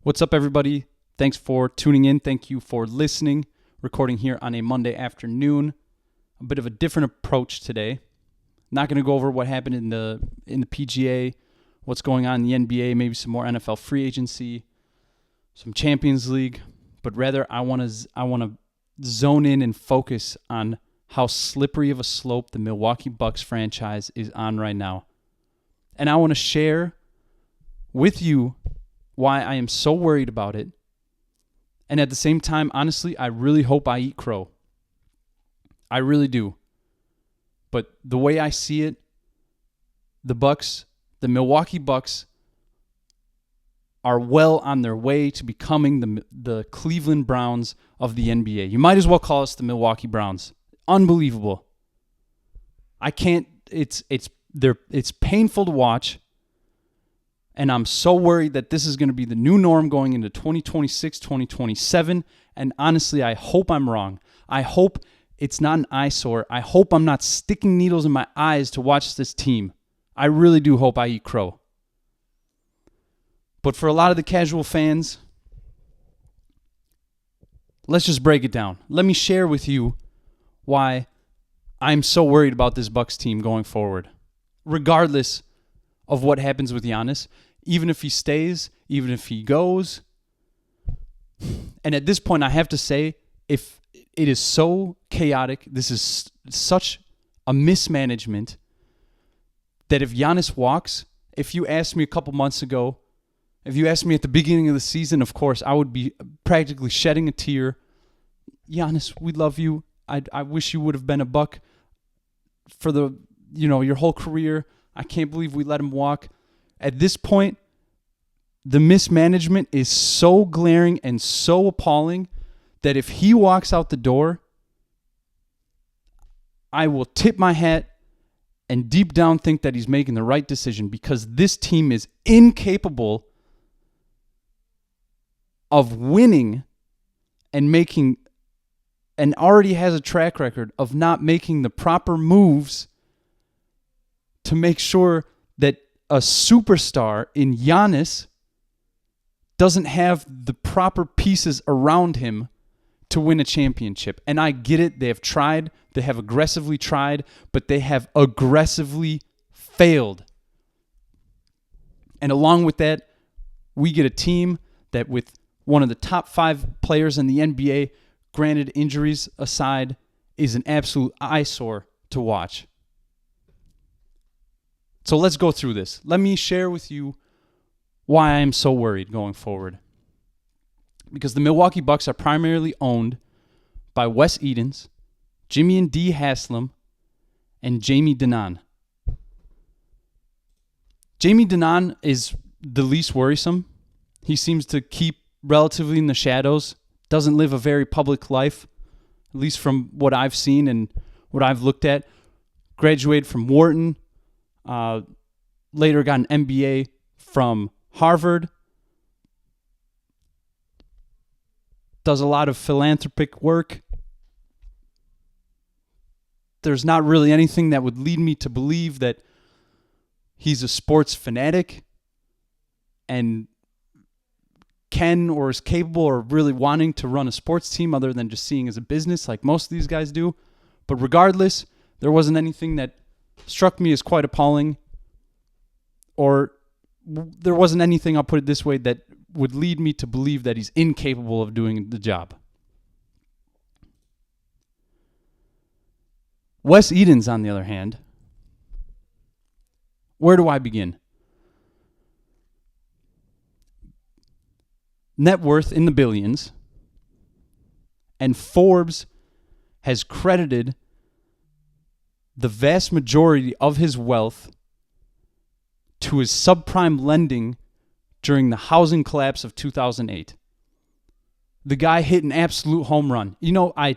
What's up, everybody? Thanks for tuning in. Thank you for listening. Recording here on a Monday afternoon. A bit of a different approach today. Not going to go over what happened in the PGA, what's going on in the NBA, maybe some more NFL free agency, some Champions League, but rather I want to zone in and focus on how slippery of a slope the Milwaukee Bucks franchise is on right now. And I want to share with you why I am so worried about it. And at the same time, honestly, I really hope I eat crow. I really do. But the way I see it, the Milwaukee Bucks are well on their way to becoming the Cleveland Browns of the NBA. You might as well call us the Milwaukee Browns. Unbelievable. I can't, it's painful to watch. And I'm so worried that this is going to be the new norm going into 2026, 2027. And honestly, I hope I'm wrong. I hope it's not an eyesore. I hope I'm not sticking needles in my eyes to watch this team. I really do hope I eat crow. But for a lot of the casual fans, let's just break it down. Let me share with you why I'm so worried about this Bucks team going forward. Regardless of what happens with Giannis, even if he stays, even if he goes. And at this point, I have to say, if it is so chaotic, this is such a mismanagement, that if Giannis walks, if you asked me a couple months ago, if you asked me at the beginning of the season, of course, I would be practically shedding a tear. Giannis, we love you. I wish you would have been a Buck for your whole career. I can't believe we let him walk. At this point, the mismanagement is so glaring and so appalling that if he walks out the door, I will tip my hat and deep down think that he's making the right decision, because this team is incapable of winning and already has a track record of not making the proper moves to make sure that a superstar in Giannis doesn't have the proper pieces around him to win a championship. And I get it. They have tried. They have aggressively tried, but they have aggressively failed. And along with that, we get a team that, with one of the top 5 players in the NBA, granted injuries aside, is an absolute eyesore to watch. So let's go through this. Let me share with you why I am so worried going forward. Because the Milwaukee Bucks are primarily owned by Wes Edens, Jimmy and Dee Haslam, and Jamie Dinan. Jamie Dinan is the least worrisome. He seems to keep relatively in the shadows, doesn't live a very public life, at least from what I've seen and what I've looked at. Graduated from Wharton. Later got an MBA from Harvard. Does a lot of philanthropic work. There's not really anything that would lead me to believe that he's a sports fanatic and can or is capable or really wanting to run a sports team other than just seeing as a business like most of these guys do. But regardless, there wasn't anything that struck me as quite appalling, or there wasn't anything, I'll put it this way, that would lead me to believe that he's incapable of doing the job. Wes Edens, on the other hand, where do I begin? Net worth in the billions, and Forbes has credited the vast majority of his wealth to his subprime lending during the housing collapse of 2008. The guy hit an absolute home run. I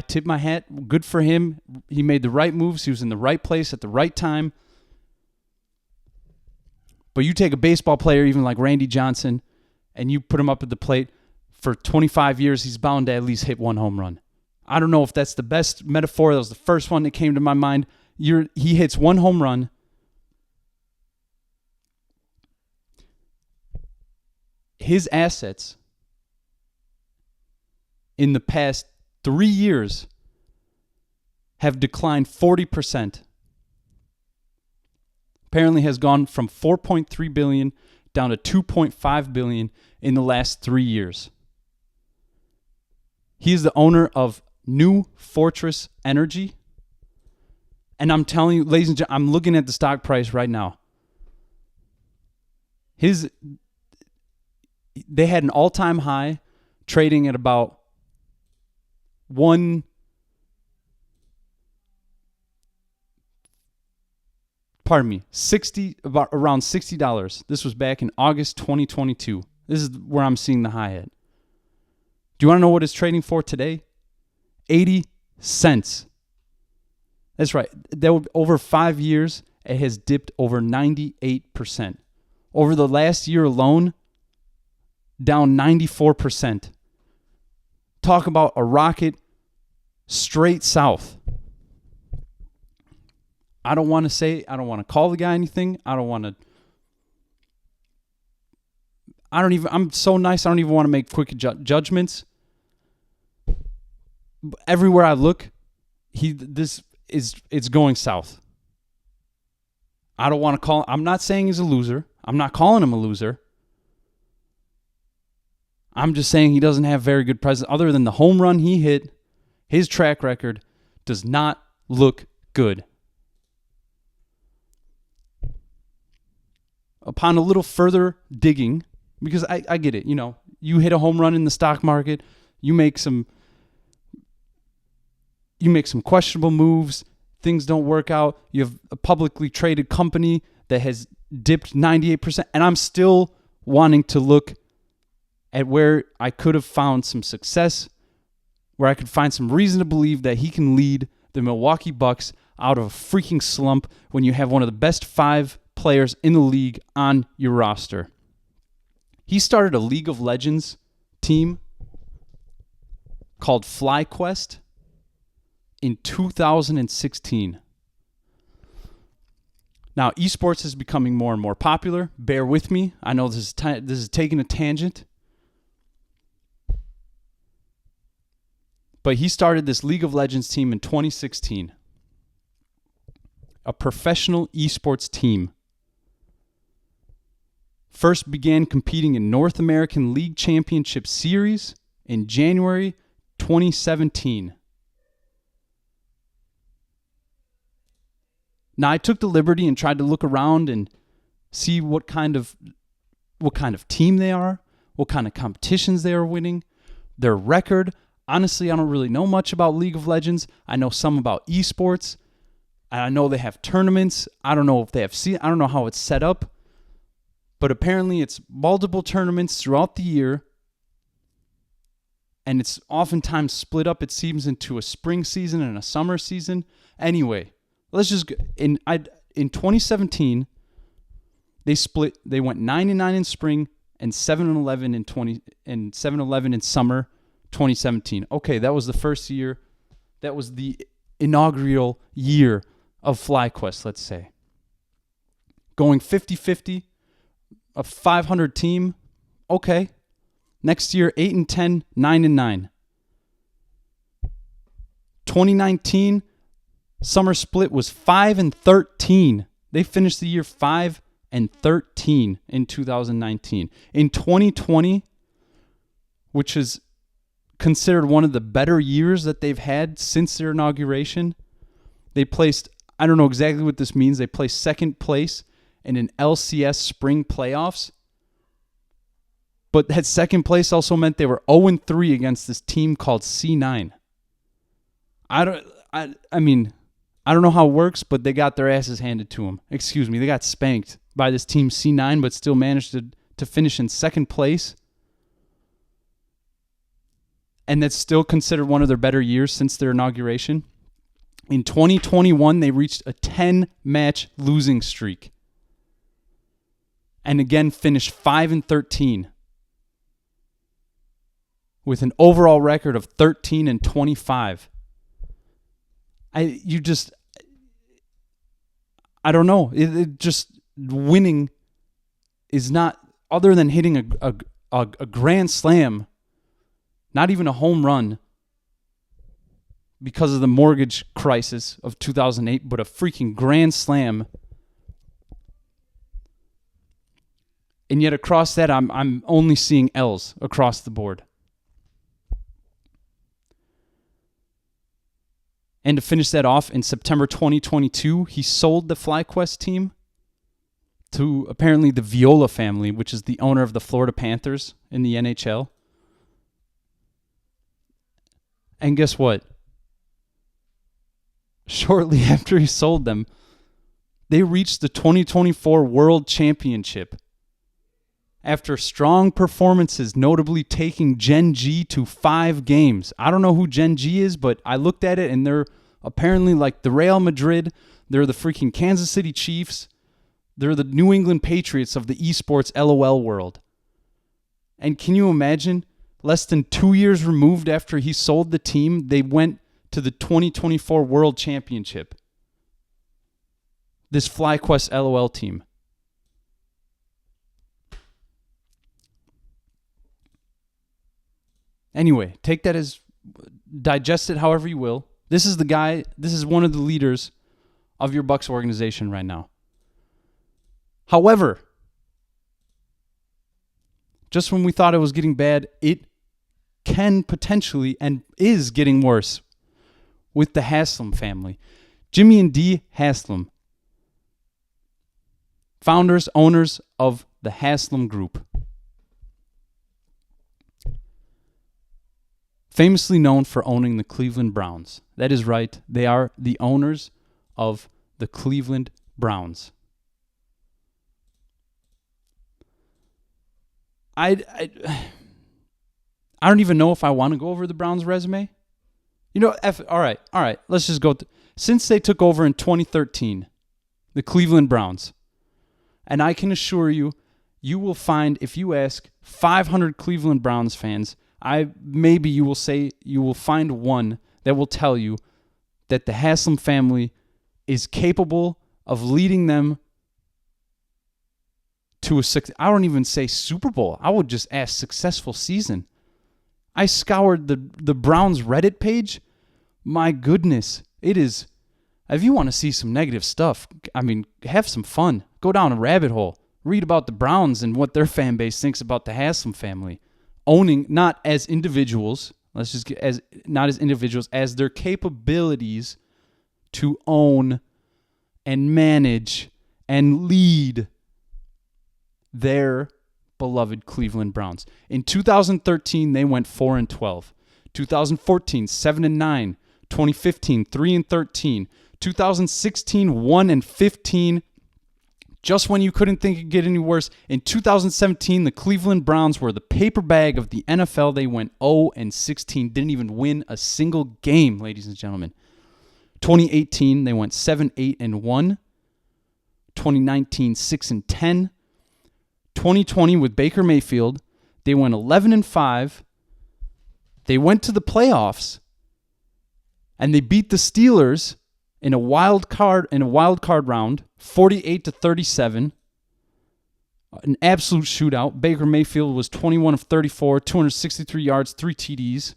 tip my hat. Good for him. He made the right moves. He was in the right place at the right time. But you take a baseball player, even like Randy Johnson, and you put him up at the plate for 25 years, he's bound to at least hit one home run. I don't know if that's the best metaphor. That was the first one that came to my mind. He hits one home run. his assets in the past 3 years have declined 40%. Apparently has gone from $4.3 billion down to $2.5 billion in the last 3 years. He is the owner of New Fortress Energy. And I'm telling you, ladies and gentlemen, I'm looking at the stock price right now. They had an all-time high trading at about around $60. This was back in August 2022. This is where I'm seeing the high at. Do you want to know what it's trading for today? 80 cents. That's right. Over 5 years, it has dipped over 98%. Over the last year alone, down 94%. Talk about a rocket straight south. I don't want to call the guy anything. I'm so nice, I don't even want to make quick judgments. Everywhere I look, it's going south. I'm not saying he's a loser. I'm not calling him a loser. I'm just saying he doesn't have very good presence. Other than the home run he hit, his track record does not look good. Upon a little further digging, because I get it, you hit a home run in the stock market, you make some questionable moves, things don't work out, you have a publicly traded company that has dipped 98%, and I'm still wanting to look at where I could have found some success, where I could find some reason to believe that he can lead the Milwaukee Bucks out of a freaking slump when you have one of the best 5 players in the league on your roster. He started a League of Legends team called FlyQuest in 2016. Now, esports is becoming more and more popular. Bear with me. I know this is taking a tangent. But he started this League of Legends team in 2016. A professional esports team. First began competing in North American League Championship Series in January 2017. Now, I took the liberty and tried to look around and see what kind of team they are, what kind of competitions they are winning, their record. Honestly, I don't really know much about League of Legends. I know some about esports. And I know they have tournaments. I don't know if they have I don't know how it's set up. But apparently it's multiple tournaments throughout the year. And it's oftentimes split up, it seems, into a spring season and a summer season. Anyway, let's just in 2017, they went 9-9 in spring and 7-11 in 7-11 in summer 2017. Okay, that was the first year. That was the inaugural year of FlyQuest, let's say. Going 50-50, a 500 team. Okay. Next year, 8-10, 9-9. 2019, summer split was 5-13. They finished the year 5-13 in 2019. In 2020, which is considered one of the better years that they've had since their inauguration, they placed, I don't know exactly what this means, they placed second place in an LCS spring playoffs. But that second place also meant they were 0-3 against this team called C9. I don't know how it works, but they got their asses handed to them. Excuse me, they got spanked by this team C9, but still managed to finish in second place. And that's still considered one of their better years since their inauguration. In 2021, they reached a 10-match losing streak. And again, finished 5-13. With an overall record of 13-25. I don't know. It just winning is not, other than hitting a grand slam, not even a home run because of the mortgage crisis of 2008, but a freaking grand slam. And yet across that, I'm only seeing L's across the board. And to finish that off, in September 2022, he sold the FlyQuest team to apparently the Viola family, which is the owner of the Florida Panthers in the NHL. And guess what? Shortly after he sold them, they reached the 2024 World Championship. After strong performances, notably taking Gen G to 5 games. I don't know who Gen G is, but I looked at it and they're apparently like the Real Madrid. They're the freaking Kansas City Chiefs. They're the New England Patriots of the esports LOL world. And can you imagine, less than 2 years removed after he sold the team, they went to the 2024 World Championship. This FlyQuest LOL team. Anyway, take that as, digest it however you will. This is the guy, this is one of the leaders of your Bucks organization right now. However, just when we thought it was getting bad, it can potentially and is getting worse with the Haslam family. Jimmy and Dee Haslam, founders, owners of the Haslam Group. Famously known for owning the Cleveland Browns. That is right. They are the owners of the Cleveland Browns. I don't even know if I want to go over the Browns' resume. You know, all right. Let's just go. Since they took over in 2013, the Cleveland Browns, and I can assure you, you will find, if you ask 500 Cleveland Browns fans, you will find one that will tell you that the Haslam family is capable of leading them to I don't even say Super Bowl. I would just ask successful season. I scoured the Browns Reddit page. My goodness, it is. If you want to see some negative stuff, I mean, have some fun. Go down a rabbit hole. Read about the Browns and what their fan base thinks about the Haslam family. Owning, not as individuals, not as individuals, as their capabilities to own and manage and lead their beloved Cleveland Browns. In 2013, they went 4-12. 2014, 7-9. 2015, 3-13. 2016, 1-15. Just when you couldn't think it could get any worse, in 2017, the Cleveland Browns were the paper bag of the NFL. They went 0-16, didn't even win a single game, ladies and gentlemen. 2018, they went 7-8-1. 2019, 6-10. 2020 with Baker Mayfield, they went 11-5. They went to the playoffs, and they beat the Steelers in a wild card round, 48-37. An absolute shootout. Baker Mayfield was 21 of 34, 263 yards, 3 TDs.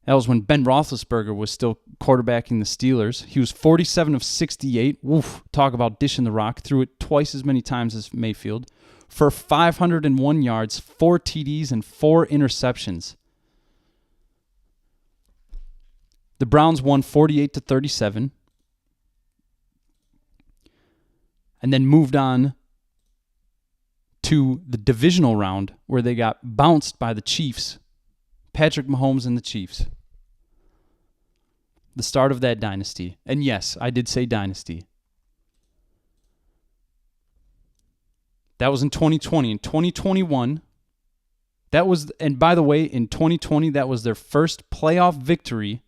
That was when Ben Roethlisberger was still quarterbacking the Steelers. He was 47 of 68. Woof, talk about dishing the rock. Threw it twice as many times as Mayfield for 501 yards, 4 TDs, and 4 interceptions. The Browns won 48-37 and then moved on to the divisional round where they got bounced by the Chiefs. Patrick Mahomes and the Chiefs. The start of that dynasty. And yes, I did say dynasty. That was in 2020. In 2021, and by the way, in 2020, that was their first playoff victory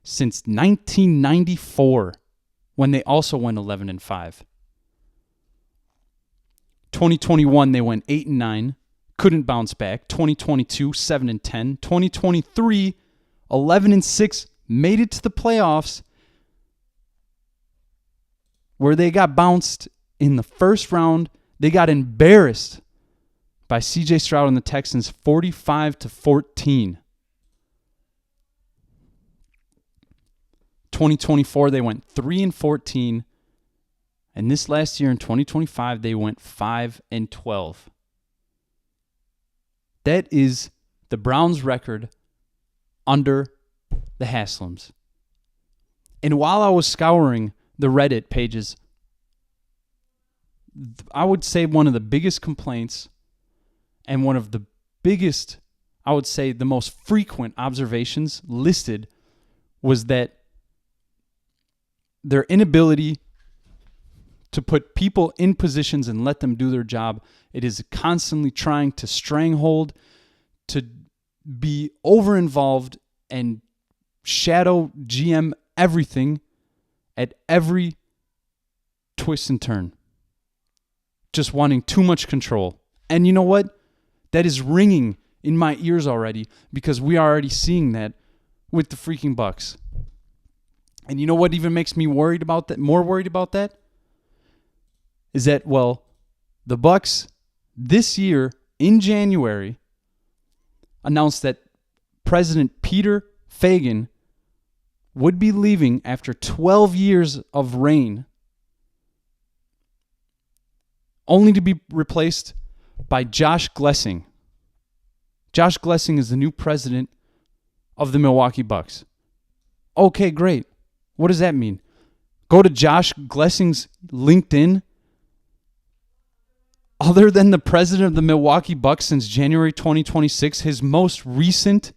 since 1994, when they also went 11-5. 2021, they went 8-9. Couldn't bounce back. 2022, 7-10. 2023, 11-6. Made it to the playoffs, where they got bounced in the first round. They got embarrassed by C.J. Stroud and the Texans, 45-14. 2024, they went 3-14. And this last year in 2025, they went 5-12. That is the Browns' record under the Haslams. And while I was scouring the Reddit pages, I would say one of the biggest complaints and one of the biggest, I would say the most frequent observations listed was that their inability to put people in positions and let them do their job. It is constantly trying to stranglehold, to be over-involved and shadow GM everything at every twist and turn. Just wanting too much control. And you know what? That is ringing in my ears already because we are already seeing that with the freaking Bucks. And you know what even makes me worried about that? More worried about that? Is that, well, the Bucks this year in January announced that President Peter Fagan would be leaving after 12 years of reign, only to be replaced by Josh Glessing. Josh Glessing is the new president of the Milwaukee Bucks. Okay, great. What does that mean? Go to Josh Glessing's LinkedIn. Other than the president of the Milwaukee Bucks since January 2026, his most recent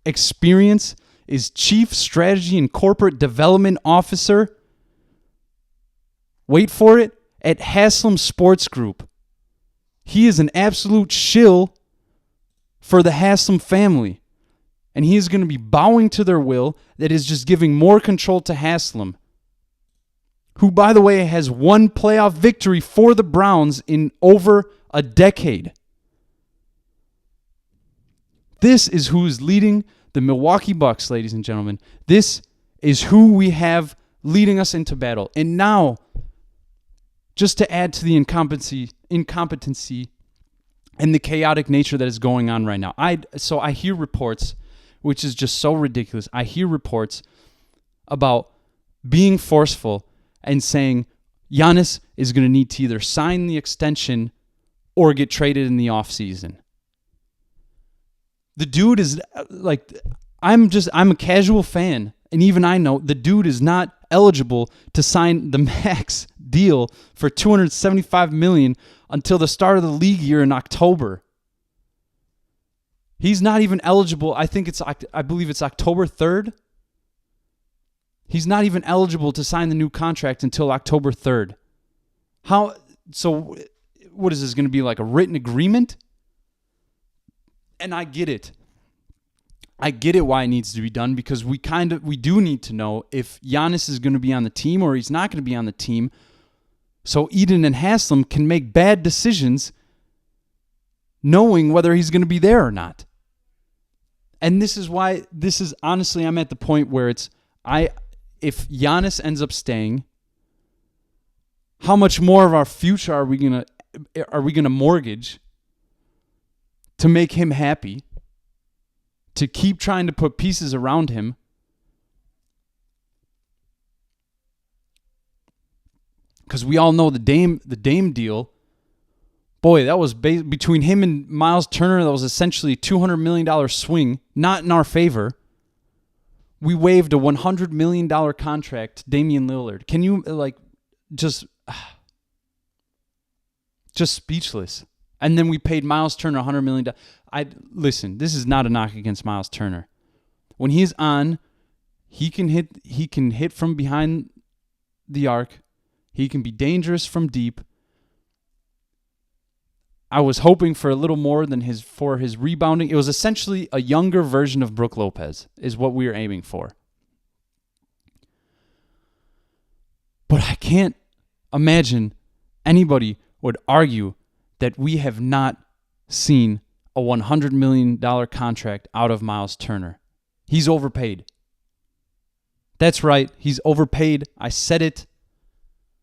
experience is Chief Strategy and Corporate Development Officer. Wait for it, at Haslam Sports Group. He is an absolute shill for the Haslam family. And he is going to be bowing to their will that is just giving more control to Haslam, who, by the way, has one playoff victory for the Browns in over a decade. This is who is leading the Milwaukee Bucks, ladies and gentlemen. This is who we have leading us into battle. And now, just to add to the incompetency and the chaotic nature that is going on right now. I hear reports, which is just so ridiculous. I hear reports about being forceful and saying Giannis is going to need to either sign the extension or get traded in the offseason. The dude is like, I'm a casual fan, and even I know the dude is not eligible to sign the max deal for $275 million until the start of the league year in October. He's not even eligible. I believe it's October 3rd. He's not even eligible to sign the new contract until October 3rd. How? So what is this going to be, like a written agreement? And I get it. I get it why it needs to be done, because we do need to know if Giannis is going to be on the team or he's not going to be on the team, so Eden and Haslam can make bad decisions knowing whether he's going to be there or not. And this is why, honestly, I'm at the point where if Giannis ends up staying, how much more of our future are we gonna mortgage to make him happy, to keep trying to put pieces around him? Because we all know the Dame deal. Boy, that was between him and Miles Turner. That was essentially a $200 million swing, not in our favor. We waived a $100 million contract, Damian Lillard. Can you, just speechless. And then we paid Miles Turner $100 million. Listen, this is not a knock against Miles Turner. When he's on, he can hit from behind the arc. He can be dangerous from deep. I was hoping for a little more than his rebounding. It was essentially a younger version of Brook Lopez is what we were aiming for. But I can't imagine anybody would argue that we have not seen a $100 million contract out of Miles Turner. He's overpaid. That's right. He's overpaid. I said it.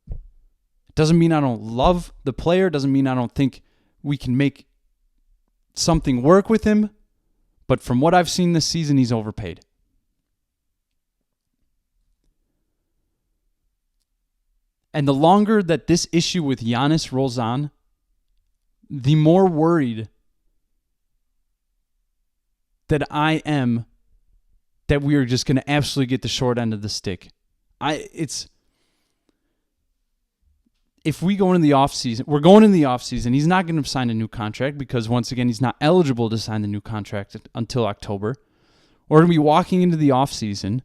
It doesn't mean I don't love the player. It doesn't mean I don't think we can make something work with him, but from what I've seen this season, he's overpaid. And the longer that this issue with Giannis rolls on, the more worried that I am that we are just going to absolutely get the short end of the stick. If we go into the offseason, we're going into the offseason, he's not going to sign a new contract because, once again, he's not eligible to sign the new contract until October. We're going to be walking into the offseason.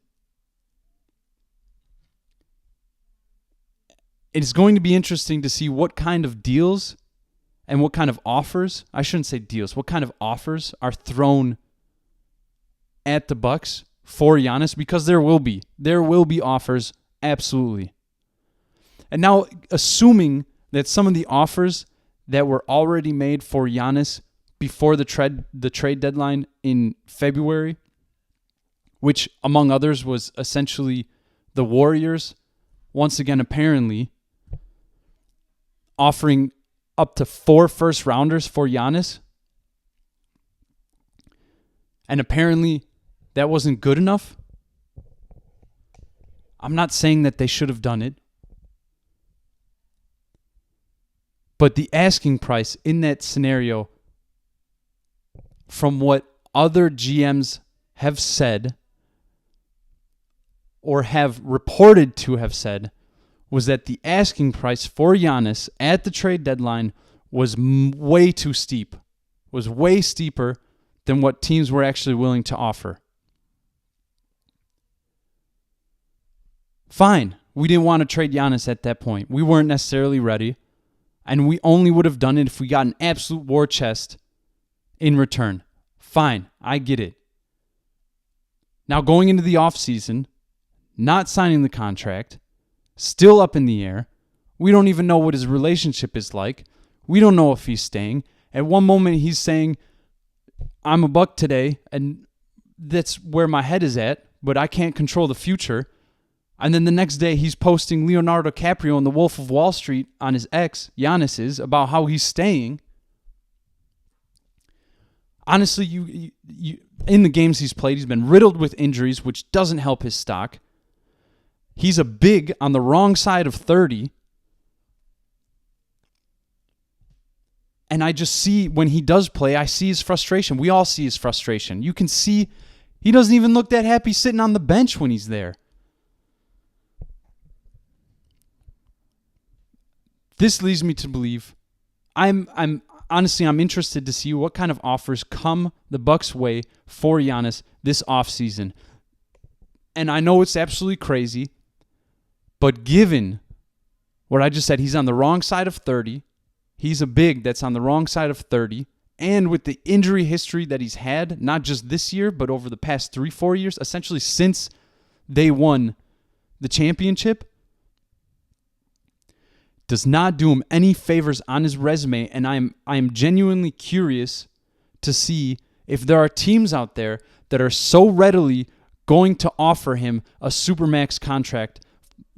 It's going to be interesting to see what kind of deals and what kind of offers, I shouldn't say deals, what kind of offers are thrown at the Bucks for Giannis, because there will be offers, absolutely. And now, assuming that some of the offers that were already made for Giannis before the trade deadline in February, which among others was essentially the Warriors, once again apparently offering up to 4 first-rounders for Giannis, and apparently that wasn't good enough. I'm not saying that they should have done it, but the asking price in that scenario, from what other GMs have said or have reported to have said, was that the asking price for Giannis at the trade deadline was way too steep, was way steeper than what teams were actually willing to offer. Fine, we didn't want to trade Giannis at that point. We weren't necessarily ready, and we only would have done it if we got an absolute war chest in return. Fine, I get it. Now going into the offseason, not signing the contract, still up in the air. We don't even know what his relationship is like. We don't know if he's staying. At one moment, he's saying, I'm a Buck today, and that's where my head is at, but I can't control the future. And then the next day, he's posting Leonardo DiCaprio in The Wolf of Wall Street on his ex, Giannis's, about how he's staying. Honestly, you in the games he's played, he's been riddled with injuries, which doesn't help his stock. He's a big on the wrong side of 30. And I just see, when he does play, I see his frustration. We all see his frustration. You can see he doesn't even look that happy sitting on the bench when he's there. This leads me to believe I'm interested to see what kind of offers come the Bucks' way for Giannis this offseason. And I know it's absolutely crazy, but given what I just said, he's on the wrong side of 30. He's a big that's on the wrong side of 30. And with the injury history that he's had, not just this year, but over the past 3-4 years, essentially since they won the championship, does not do him any favors on his resume. And I'm genuinely curious to see if there are teams out there that are so readily going to offer him a supermax contract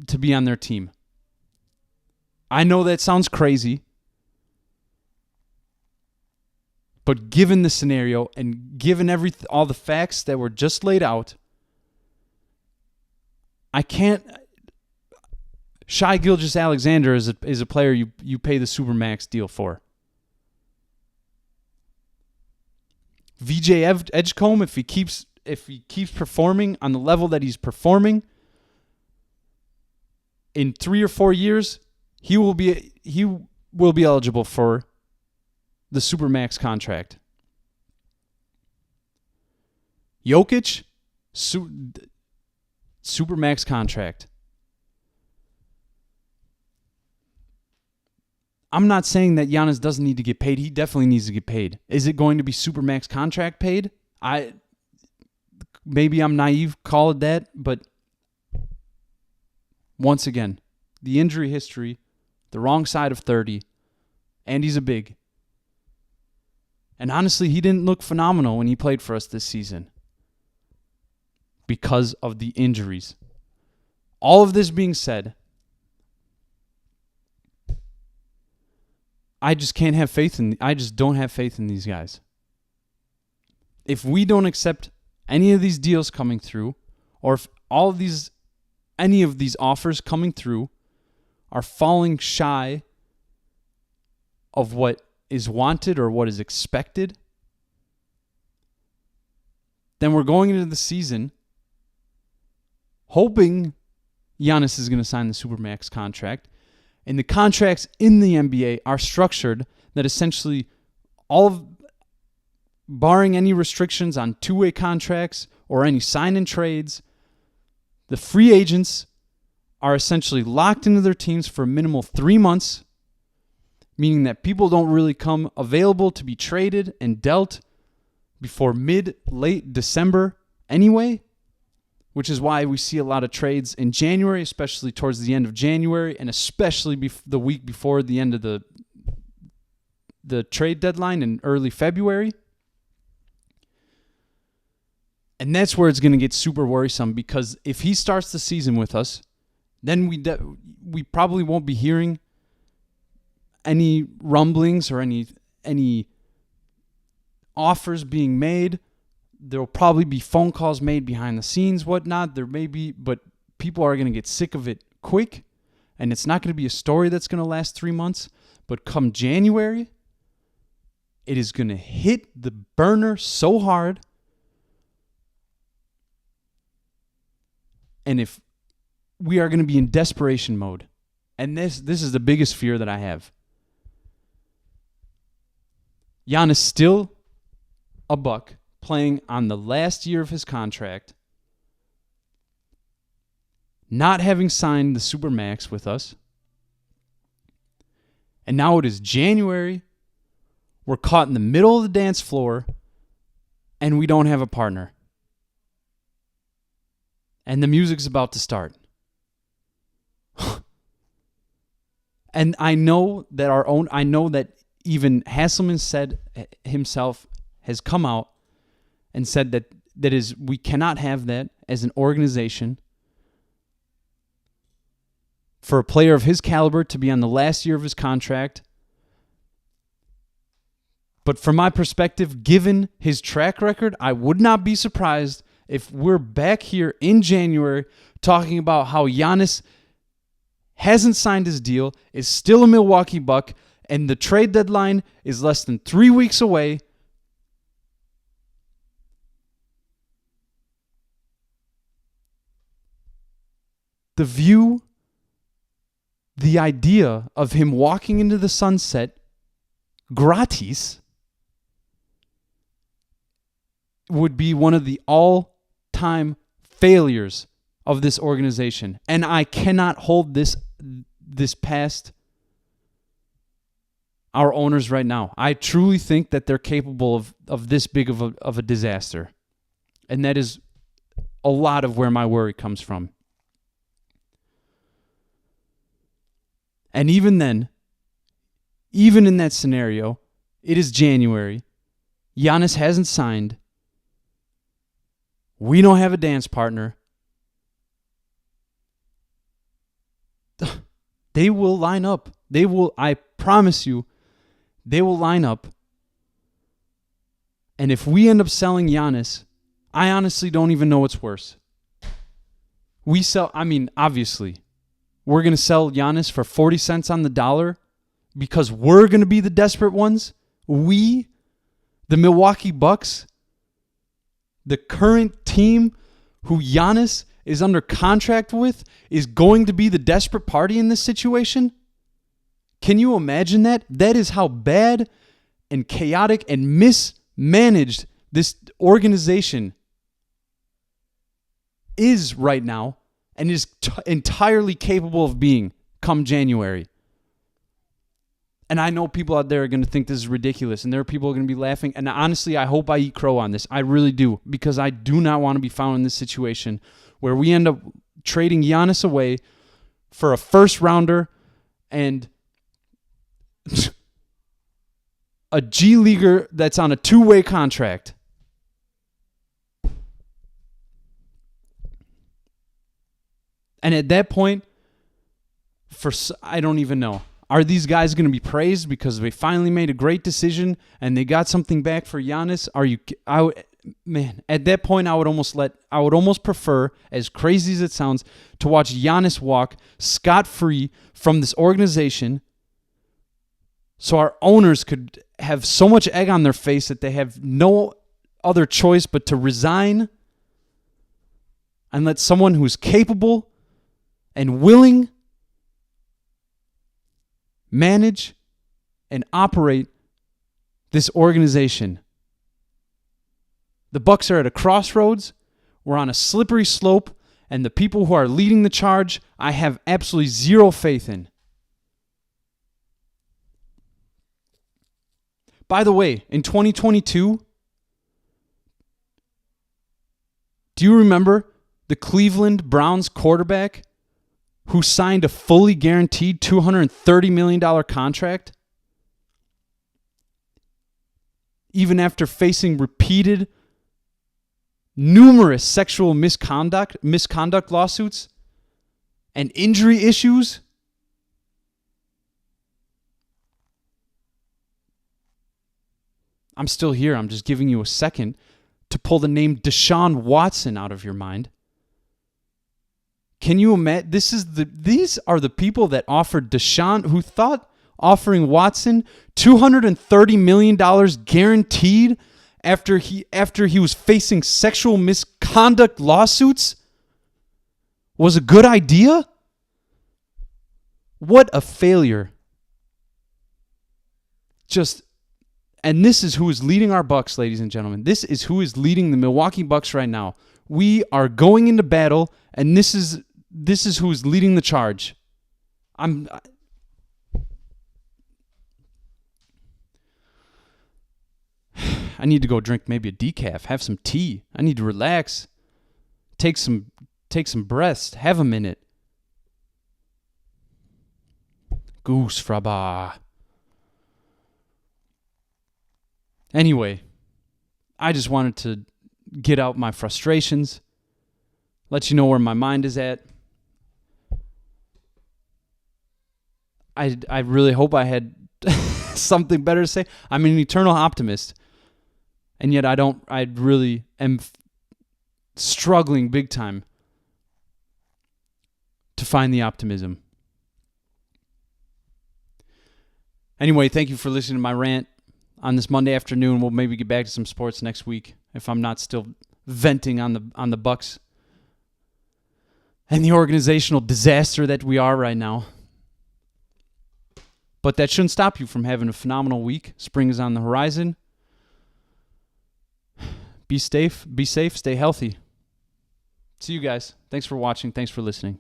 to be on their team. I know that sounds crazy, but given the scenario and given all the facts that were just laid out, I can't. Shai Gilgeous-Alexander is a player you pay the supermax deal for. VJ Edgecombe, if he keeps performing on the level that he's performing, in 3 or 4 years, he will be eligible for the supermax contract. Jokic, supermax contract. I'm not saying that Giannis doesn't need to get paid. He definitely needs to get paid. Is it going to be supermax contract paid? Maybe I'm naive, call it that, but once again, the injury history, the wrong side of 30, and he's a big. And honestly, he didn't look phenomenal when he played for us this season because of the injuries. All of this being said, I just don't have faith in these guys. if we don't accept any of these deals coming through, or if any of these offers coming through are falling shy of what is wanted or what is expected, then we're going into the season hoping Giannis is going to sign the Supermax contract. And the contracts in the NBA are structured that essentially barring any restrictions on two-way contracts or any sign-in trades, the free agents are essentially locked into their teams for a minimum of 3 months, meaning that people don't really come available to be traded and dealt before late December anyway, which is why we see a lot of trades in January, especially towards the end of January, and especially the week before the end of the trade deadline in early February. And that's where it's going to get super worrisome, because if he starts the season with us, then we probably won't be hearing any rumblings or any offers being made. There'll probably be phone calls made behind the scenes, whatnot. There may be, but people are going to get sick of it quick, and it's not going to be a story that's going to last 3 months. But come January, it is going to hit the burner so hard. And if we are going to be in desperation mode, and this is the biggest fear that I have. Giannis still a Buck, playing on the last year of his contract, not having signed the Supermax with us. And now it is January. We're caught in the middle of the dance floor, and we don't have a partner. And the music's about to start. And I know that even Hasselman said himself has come out and said that we cannot have that as an organization for a player of his caliber to be on the last year of his contract. But from my perspective, given his track record, I would not be surprised if we're back here in January talking about how Giannis hasn't signed his deal, is still a Milwaukee Buck, and the trade deadline is less than 3 weeks away. The idea of him walking into the sunset gratis would be one of the all-time failures of this organization. And I cannot hold this past our owners right now. I truly think that they're capable of this big of a disaster. And that is a lot of where my worry comes from. And even then, even in that scenario, it is January. Giannis hasn't signed. We don't have a dance partner. They will line up. I promise you, they will line up. And if we end up selling Giannis, I honestly don't even know what's worse. Obviously, we're going to sell Giannis for 40 cents on the dollar because we're going to be the desperate ones. We, the Milwaukee Bucks, the current team who Giannis is under contract with, is going to be the desperate party in this situation? Can you imagine that? That is how bad and chaotic and mismanaged this organization is right now, and is entirely capable of being come January. And I know people out there are going to think this is ridiculous, and there are people who are going to be laughing. And honestly, I hope I eat crow on this. I really do, because I do not want to be found in this situation where we end up trading Giannis away for a first rounder and a G Leaguer that's on a 2-way contract. And at that point, I don't even know. Are these guys going to be praised because they finally made a great decision and they got something back for Giannis? man, at that point, I would almost prefer, as crazy as it sounds, to watch Giannis walk scot-free from this organization so our owners could have so much egg on their face that they have no other choice but to resign and let someone who's capable and willing manage and operate this organization. The Bucks are at a crossroads. We're on a slippery slope, and the people who are leading the charge, I have absolutely zero faith in. By the way, in 2022, do you remember the Cleveland Browns quarterback who signed a fully guaranteed $230 million contract? Even after facing numerous sexual misconduct lawsuits and injury issues? I'm still here. I'm just giving you a second to pull the name Deshaun Watson out of your mind. Can you imagine? These are the people that offered Deshaun, who thought offering Watson $230 million guaranteed after he was facing sexual misconduct lawsuits was a good idea? What a failure. And this is who is leading our Bucks, ladies and gentlemen. This is who is leading the Milwaukee Bucks right now. We are going into battle, and this is who is leading the charge. I need to go drink maybe a decaf, have some tea. I need to relax, take some breaths, have a minute. Goose fraba. Anyway, I just wanted to get out my frustrations, let you know where my mind is at. I really hope I had something better to say. I'm an eternal optimist, and yet I really am struggling big time to find the optimism. Anyway, thank you for listening to my rant on this Monday afternoon. We'll maybe get back to some sports next week if I'm not still venting on the Bucks and the organizational disaster that we are right now. But that shouldn't stop you from having a phenomenal week. Spring is on the horizon. Be safe, stay healthy. See you guys. Thanks for watching. Thanks for listening.